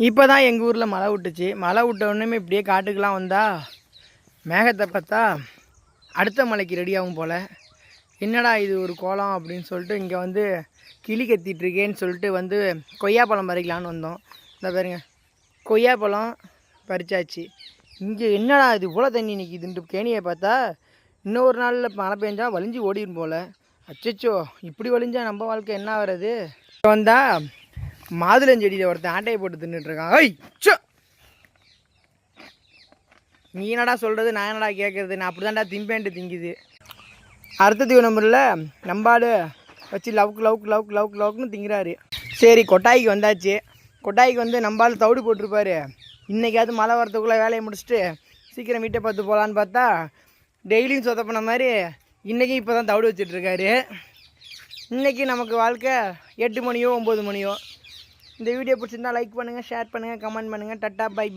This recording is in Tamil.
இப்போ தான் எங்கள் ஊரில் மழை விட்டுச்சு. மழை விட்ட உடனே இப்படியே காட்டுக்கெலாம் வந்தால் மேகத்தை பார்த்தா அடுத்த மலைக்கு ரெடி ஆகும் போல். என்னடா இது ஒரு கோலம் அப்படின்னு சொல்லிட்டு இங்கே வந்து கிளி கத்திட்டுருக்கேன்னு சொல்லிட்டு வந்து கொய்யாப்பழம் பறிக்கலான்னு வந்தோம். இந்த பாருங்க கொய்யாப்பழம் பறிச்சாச்சு. இங்கே என்னடா இது இவ்வளோ தண்ணி நிற்கிதுன்ட்டு கேணியை பார்த்தா இன்னொரு நாளில் மழை பெஞ்சால் வலிஞ்சு ஓடிடும் போல். அச்சச்சோ இப்படி வலிஞ்சால் நம்ம வாழ்க்கை என்ன ஆகிறது? வந்தால் மாதுளஞ்செடியில் ஒருத்தன் ஆட்டையை போட்டு தின்னுட்டுருக்கான். ஐய் சோ, நீ என்னடா சொல்கிறது, நான் என்னடா கேட்குறது? நான் அப்படி தான்டா திம்பேன்ட்டு திங்குது. அடுத்த தீவனம்பரில் நம்பாடு வச்சு லவுக்கு லவுக்கு லவுக்கு லவுக்கு லவுக்குன்னு திங்கிறாரு. சரி கொட்டாய்க்கு வந்தாச்சு. கொட்டாய்க்கு வந்து நம்பால் தவிடு போட்டிருப்பாரு. இன்றைக்காவது மழை வரத்துக்குள்ளே வேலையை முடிச்சுட்டு சீக்கிரம் வீட்டை பார்த்து போகலான்னு பார்த்தா டெய்லியும் சொதப்பின மாதிரி இன்றைக்கும் இப்போ தான் தவிடு வச்சிட்ருக்காரு. இன்றைக்கி நமக்கு வாழ்க்கை 8 மணியோ 9 மணியோ. இந்த வீடியோ பிடிச்சிருந்தா லைக் பண்ணுங்கள், ஷேர் பண்ணுங்கள், கமெண்ட் பண்ணுங்கள். Tata bye by.